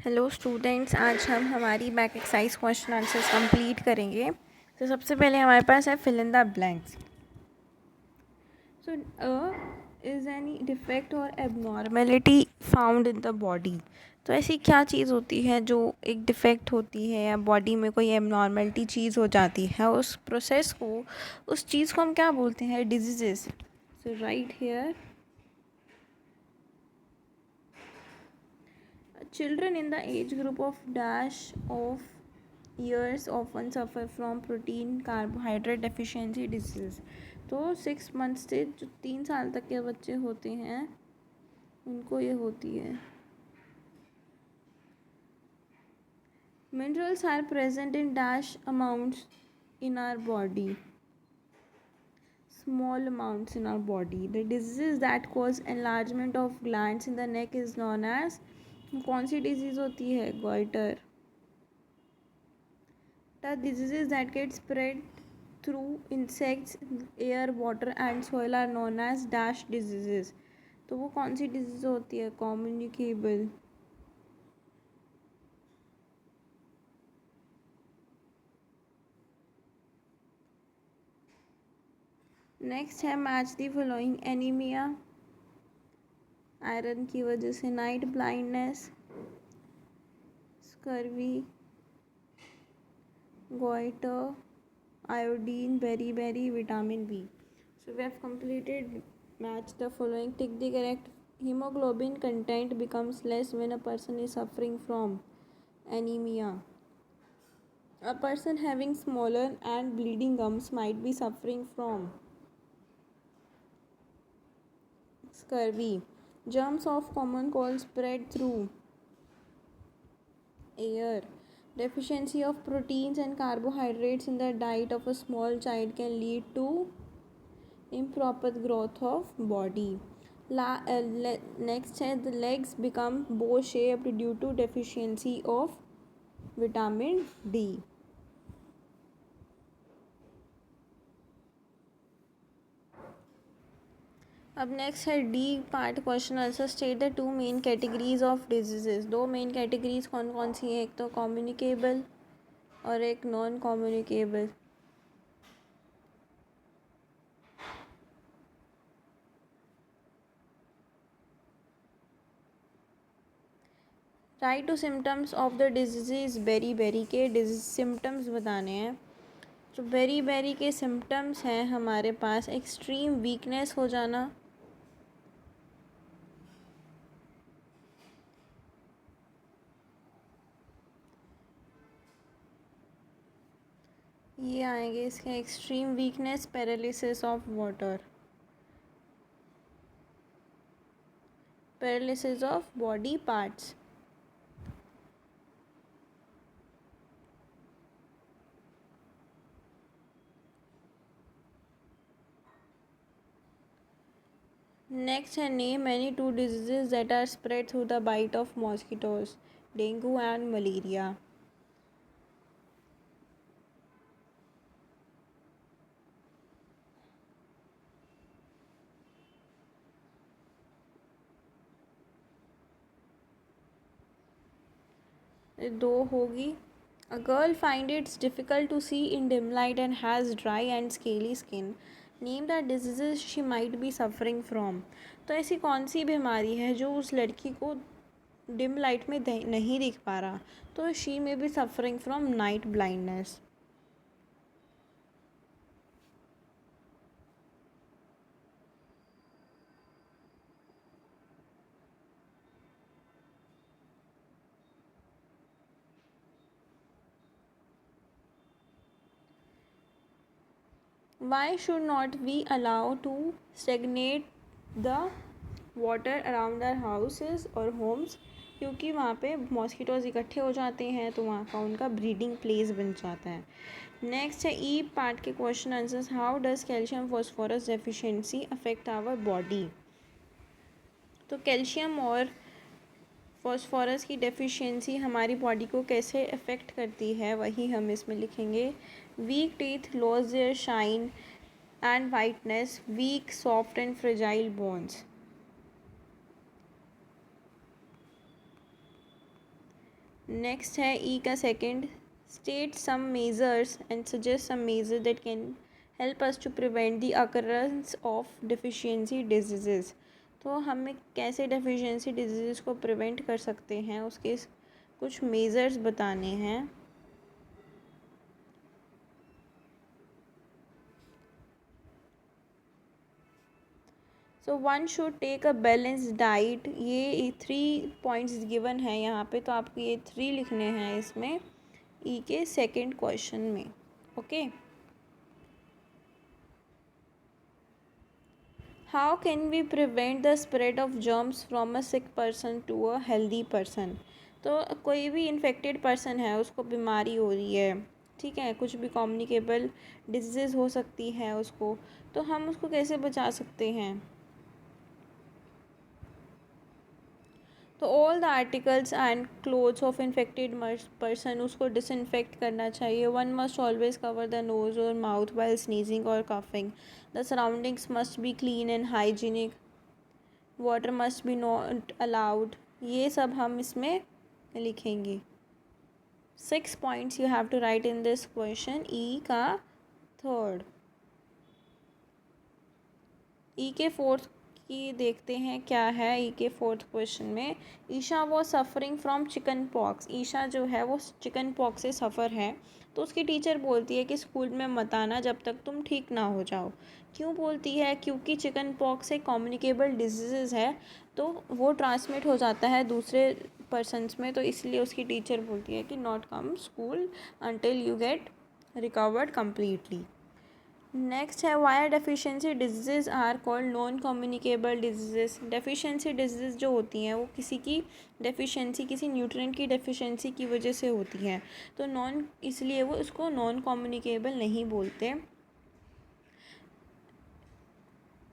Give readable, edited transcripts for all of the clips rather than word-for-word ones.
Hello students, आज हम हमारी back exercise question answers complete करेंगे। तो सबसे पहले हमारे पास है fill in the blanks. So is any defect और abnormality found in the body. तो ऐसी क्या चीज़ होती है जो एक डिफेक्ट होती है या बॉडी में कोई एबनॉर्मेलिटी चीज़ हो जाती है, उस प्रोसेस को, उस चीज़ को हम क्या बोलते हैं? Diseases. So right here, children in the age group of dash of years often suffer from protein carbohydrate deficiency disease। तो 6 months से जो 3 साल तक के बच्चे होते हैं उनको ये होती है। Minerals are present in dash amounts in our body, small amounts in our body। The diseases that cause enlargement of glands in the neck is known as, कौन सी डिजीज़ होती है? goiter। The diseases that get spread through insects, air, water and soil are known as dash diseases। तो वो कौन सी disease होती है? Communicable. Next है match the following. Anaemia, iron की वजह से। Night blindness, scurvy, goiter, iodine, beriberi, vitamin B। So we have completed match the following. Tick the correct. Hemoglobin content becomes less when a person is suffering from anemia. A person having swollen and bleeding gums might be suffering from scurvy. Germs of common cold spread through air. Deficiency of proteins and carbohydrates in the diet of a small child can lead to improper growth of body. Next है, the legs become bow shaped due to deficiency of vitamin D। अब next है D part question answer. State the two main categories of diseases. दो main categories कौन कौन सी हैं? एक तो कम्युनिकेबल और एक non communicable. Write two symptoms of the disease. Beriberi के डिजीज सिम्टम्स बताने हैं। जो बेरी बेरी के सिम्टम्स हैं हमारे पास, एक्सट्रीम वीकनेस हो जाना, ये आएंगे इसके। Extreme weakness, paralysis of water, paralysis of body parts. Next है name any two diseases that are spread through the bite of mosquitoes. Dengue and malaria. दो होगी। A girl finds it difficult to see in dim light and has dry and scaly skin. Name the diseases she might be suffering from। तो ऐसी कौन सी बीमारी है जो उस लड़की को डिम लाइट में नहीं दिख पा रहा? तो शी में be suffering from night blindness. Why should not we allow to stagnate the water around our houses और homes? क्योंकि वहाँ पे मॉस्किटोज इकट्ठे हो जाते हैं तो वहाँ का उनका ब्रीडिंग प्लेस बन जाता है। नेक्स्ट है ई पार्ट के question answers. How does calcium phosphorus deficiency affect our body. तो कैल्शियम और फॉस्फोरस की डेफिशिएंसी हमारी बॉडी को कैसे अफेक्ट करती है वही हम इसमें लिखेंगे। Weak teeth loss their shine and whiteness, weak soft and fragile bones. Next है ई का second, state some measures and suggest some measure that can help us to prevent the occurrence of deficiency disease. तो हमें कैसे deficiency disease को prevent कर सकते हैं, उसके कुछ मेजर्स बताने हैं। So one should take a balance diet, ये 3 पॉइंट्स गिवन है यहाँ पे, तो आपको ये 3 लिखने हैं इसमें ई के सेकंड क्वेश्चन में। Okay, how can we prevent the spread of germs from a sick person to a healthy person. तो कोई भी इन्फेक्टेड पर्सन है, उसको बीमारी हो रही है, ठीक है, कुछ भी कम्युनिकेबल डिजीज़ हो सकती है उसको, तो हम उसको कैसे बचा सकते हैं। तो all the articles and clothes of infected person, उसको डिसइंफेक्ट करना चाहिए। One must always cover the nose और माउथ वाइल स्नीजिंग और coughing. The surroundings must be clean and hygienic. Water must be not allowed. ये सब हम इसमें लिखेंगे। 6 points you have to write in this question, E का third. ई के fourth की देखते हैं क्या है। ई के फोर्थ क्वेश्चन में, ईशा वो suffering from chickenpox. Isha जो है वो चिकन पॉक्स से सफ़र है, तो उसकी टीचर बोलती है कि स्कूल में मत आना जब तक तुम ठीक ना हो जाओ। क्यों बोलती है? क्योंकि चिकन पॉक्स एक कम्युनिकेबल डिजीज़ है, तो वो ट्रांसमिट हो जाता है दूसरे पर्सनस में, तो इसलिए उसकी टीचर बोलती है कि not come school until you get recovered completely. Next है, why are deficiency diseases are called non communicable diseases. Deficiency diseases जो होती हैं वो किसी की डेफिशिएंसी, किसी न्यूट्रिएंट की डेफिशिएंसी की वजह से होती हैं, तो इसलिए वो उसको नॉन कम्युनिकेबल नहीं बोलते,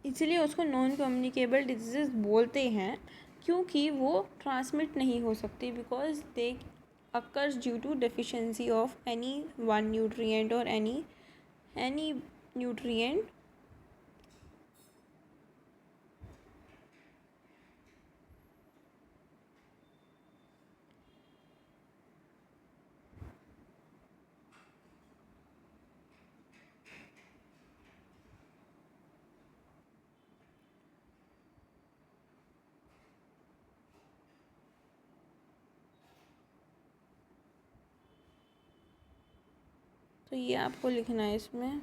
इसलिए उसको नॉन कम्युनिकेबल डिजीज़ बोलते हैं, क्योंकि वो ट्रांसमिट नहीं हो सकती, because they occurs due to deficiency of any one nutrient और एनी न्यूट्रिएंट। तो ये आपको लिखना है इसमें।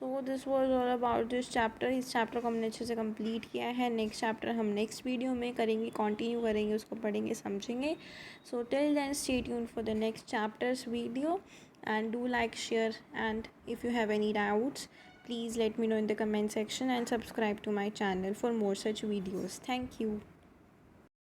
So this was all about this chapter. इस चैप्टर को हमने अच्छे से कंप्लीट किया है। नेक्स्ट चैप्टर हम नेक्स्ट वीडियो में करेंगे, कंटिन्यू करेंगे, उसको पढ़ेंगे, समझेंगे। So till then stay tune for the next chapters video and do like, share, and if you have any doubts, please let me know in the comment section and subscribe to my channel for more such videos. Thank you.